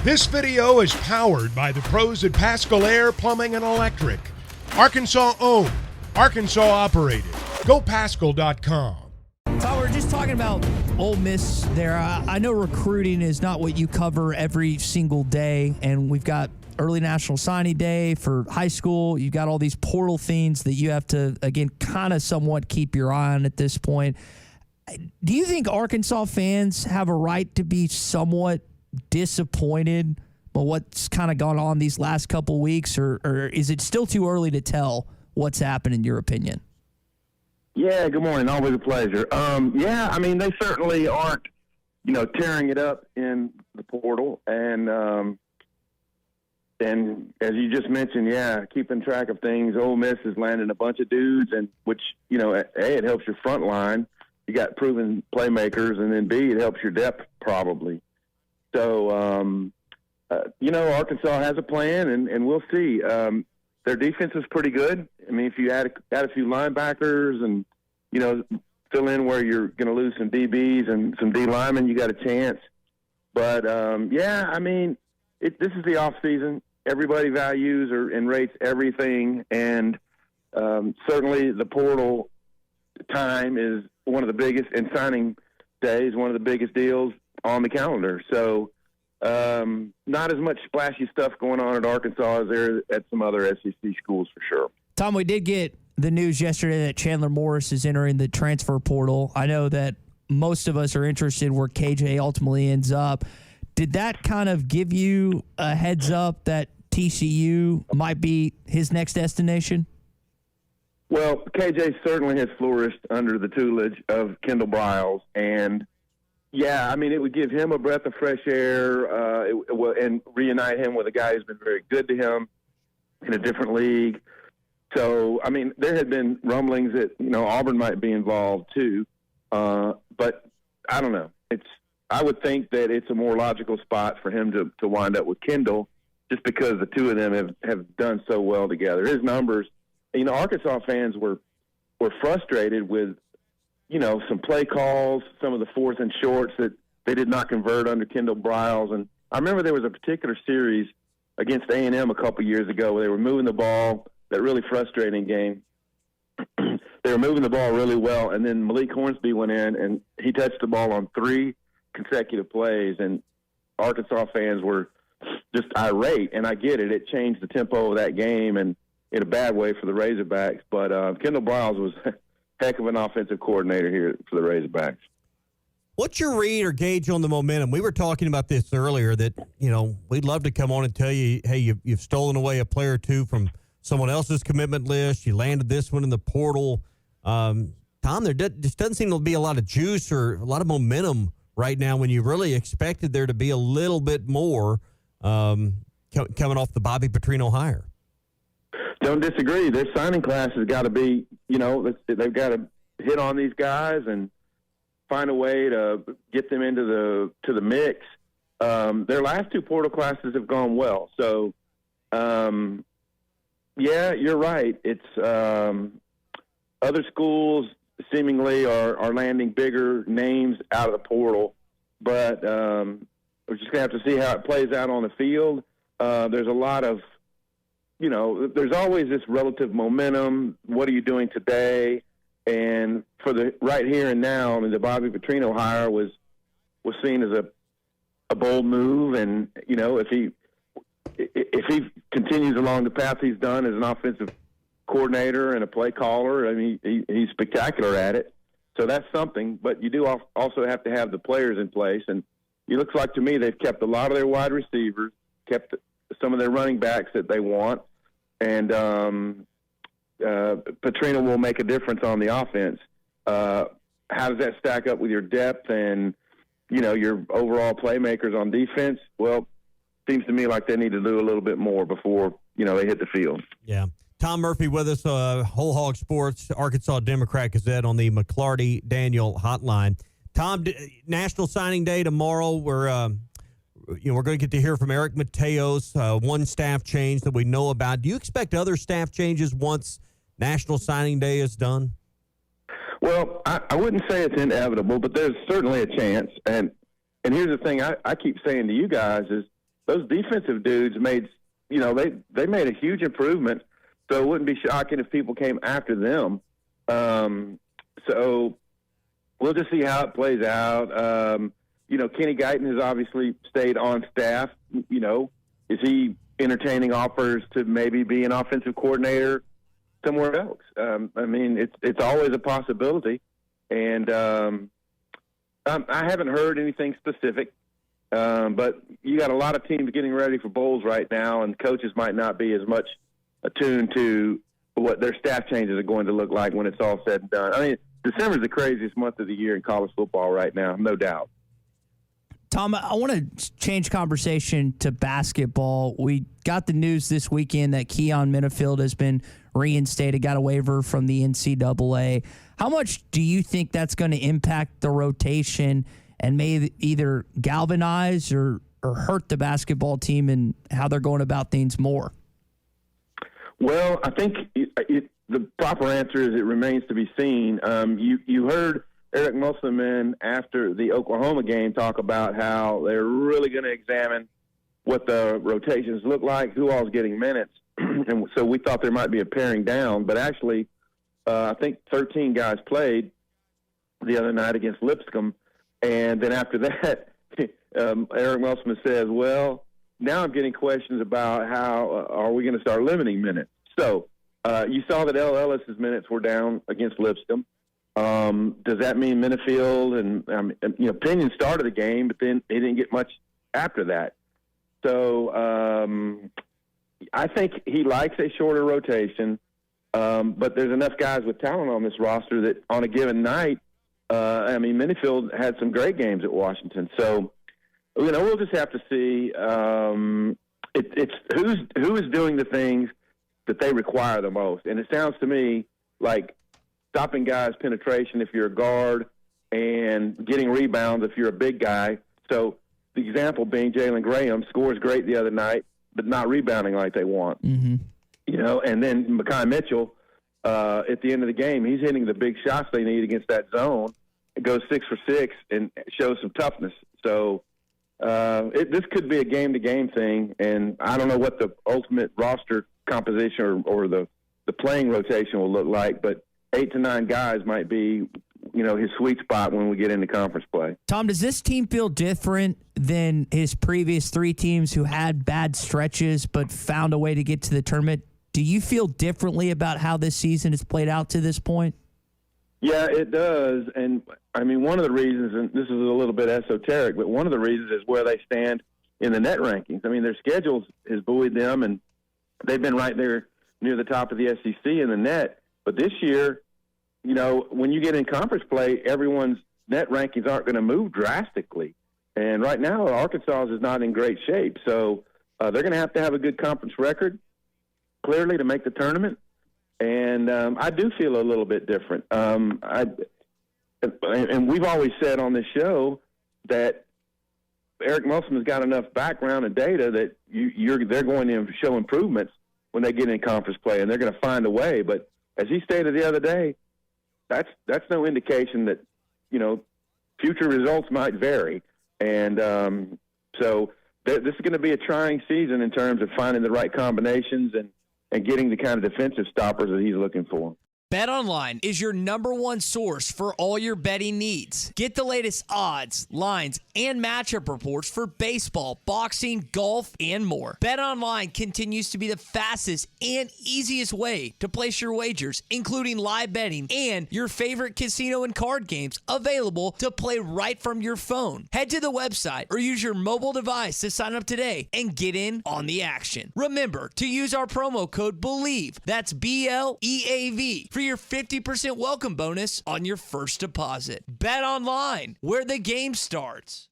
This video is powered by the pros at Pascal Air Plumbing and Electric. Arkansas owned, Arkansas operated. GoPascal.com. Tom, we're just talking about Ole Miss there. I know recruiting is not what you cover every single day, and we've got early National Signing Day for high school. You've got all these portal things that you have to, again, kind of somewhat keep your eye on at this point. Do you think Arkansas fans have a right to be somewhat disappointed by what's kind of gone on these last couple weeks, or is it still too early to tell what's happened in your opinion? Yeah, good morning. Always a pleasure. Yeah, I mean, they certainly aren't, tearing it up in the portal. And as you just mentioned, yeah, keeping track of things. Ole Miss is landing a bunch of dudes, and which, A, it helps your front line. You got proven playmakers, and then B, it helps your depth probably. So, Arkansas has a plan, and we'll see. Their defense is pretty good. I mean, if you add a few linebackers and, fill in where you're going to lose some DBs and some D linemen, you got a chance. But, this is the off season. Everybody values and rates everything. And certainly the portal time is one of the biggest, and signing day is one of the biggest deals on the calendar. So not as much splashy stuff going on at Arkansas as there at some other SEC schools for sure. Tom, we did get the news yesterday that Chandler Morris is entering the transfer portal. I know that most of us are interested where KJ ultimately ends up. Did that kind of give you a heads up that TCU might be his next destination? Well, KJ certainly has flourished under the tutelage of Kendall Briles, and yeah, I mean, it would give him a breath of fresh air and reunite him with a guy who's been very good to him in a different league. So, I mean, there had been rumblings that, Auburn might be involved too. But I don't know. I would think that it's a more logical spot for him to wind up with Kendall just because the two of them have done so well together. His numbers, Arkansas fans were frustrated with, some play calls, some of the fourth and shorts that they did not convert under Kendall Briles. And I remember there was a particular series against A&M a couple years ago where they were moving the ball, that really frustrating game. They were moving the ball really well, and then Malik Hornsby went in, and he touched the ball on 3 consecutive plays, and Arkansas fans were just irate, and I get it. It changed the tempo of that game, and in a bad way for the Razorbacks. But Kendall Briles was heck of an offensive coordinator here for the Razorbacks. What's your read or gauge on the momentum? We were talking about this earlier that, we'd love to come on and tell you, hey, you've stolen away a player or two from someone else's commitment list. You landed this one in the portal. Tom, there just doesn't seem to be a lot of juice or a lot of momentum right now when you really expected there to be a little bit more coming off the Bobby Petrino hire. Don't disagree. This signing class has got to be, they've got to hit on these guys and find a way to get them into the mix. Their last 2 portal classes have gone well. So, yeah, you're right. It's other schools seemingly are landing bigger names out of the portal, but we're just going to have to see how it plays out on the field. There's a lot of, there's always this relative momentum. What are you doing today? And for the right here and now, I mean, the Bobby Petrino hire was seen as a bold move, and if he continues along the path he's done as an offensive coordinator and a play caller, I mean, he's spectacular at it. So that's something. But you do also have to have the players in place, and it looks like to me they've kept a lot of their wide receivers, kept some of their running backs that they want, and Petrino will make a difference on the offense. How does that stack up with your depth and, your overall playmakers on defense? Well, seems to me like they need to do a little bit more before, they hit the field. Yeah. Tom Murphy with us, Whole Hog Sports, Arkansas Democrat-Gazette on the McClarty-Daniel hotline. Tom, National Signing Day tomorrow. We're going to get to hear from Eric Mateos, one staff change that we know about. Do you expect other staff changes once National Signing Day is done? Well, I wouldn't say it's inevitable, but there's certainly a chance. And here's the thing I keep saying to you guys is, those defensive dudes made, they made a huge improvement. So it wouldn't be shocking if people came after them. So we'll just see how it plays out. Kenny Guyton has obviously stayed on staff. Is he entertaining offers to maybe be an offensive coordinator somewhere else? It's always a possibility. And I haven't heard anything specific, but you got a lot of teams getting ready for bowls right now, and coaches might not be as much attuned to what their staff changes are going to look like when it's all said and done. December is the craziest month of the year in college football right now, no doubt. Tom, I want to change conversation to basketball. We got the news this weekend that Keon Minifield has been reinstated, got a waiver from the NCAA. How much do you think that's going to impact the rotation and may either galvanize or hurt the basketball team and how they're going about things more? Well, I think the proper answer is it remains to be seen. You heard Eric Musselman after the Oklahoma game talk about how they're really going to examine what the rotations look like, who all's getting minutes. And so we thought there might be a paring down, but actually I think 13 guys played the other night against Lipscomb. And then after that, Eric Musselman says, well, now I'm getting questions about how are we going to start limiting minutes. So you saw that L. Ellis's minutes were down against Lipscomb. Does that mean Minifield and Pinion started the game, but then he didn't get much after that. So I think he likes a shorter rotation, but there's enough guys with talent on this roster that on a given night, Minifield had some great games at Washington. So, we'll just have to see. It's who is doing the things that they require the most. And it sounds to me like stopping guys' penetration if you're a guard and getting rebounds if you're a big guy. So the example being Jalen Graham scores great the other night, but not rebounding like they want. Mm-hmm. And then Mekhi Mitchell, at the end of the game, he's hitting the big shots they need against that zone. It goes 6 for 6 and shows some toughness. So this could be a game-to-game thing, and I don't know what the ultimate roster composition or the playing rotation will look like, but 8 to 9 guys might be, his sweet spot when we get into conference play. Tom, does this team feel different than his previous 3 teams who had bad stretches but found a way to get to the tournament? Do you feel differently about how this season has played out to this point? Yeah, it does. And, one of the reasons, and this is a little bit esoteric, but one of the reasons is where they stand in the net rankings. Their schedules has buoyed them, and they've been right there near the top of the SEC in the net. But this year, when you get in conference play, everyone's net rankings aren't going to move drastically. And right now, Arkansas is not in great shape. So they're going to have a good conference record, clearly, to make the tournament. And I do feel a little bit different. And we've always said on this show that Eric Musselman's got enough background and data that they're going to show improvements when they get in conference play, and they're going to find a way. But as he stated the other day, that's no indication that future results might vary. And so this is going to be a trying season in terms of finding the right combinations and getting the kind of defensive stoppers that he's looking for. BetOnline is your #1 source for all your betting needs. Get the latest odds, lines, and matchup reports for baseball, boxing, golf, and more. BetOnline continues to be the fastest and easiest way to place your wagers, including live betting and your favorite casino and card games available to play right from your phone. Head to the website or use your mobile device to sign up today and get in on the action. Remember to use our promo code BELIEVE, that's BLEAV, for your 50% welcome bonus on your first deposit. Bet online, where the game starts.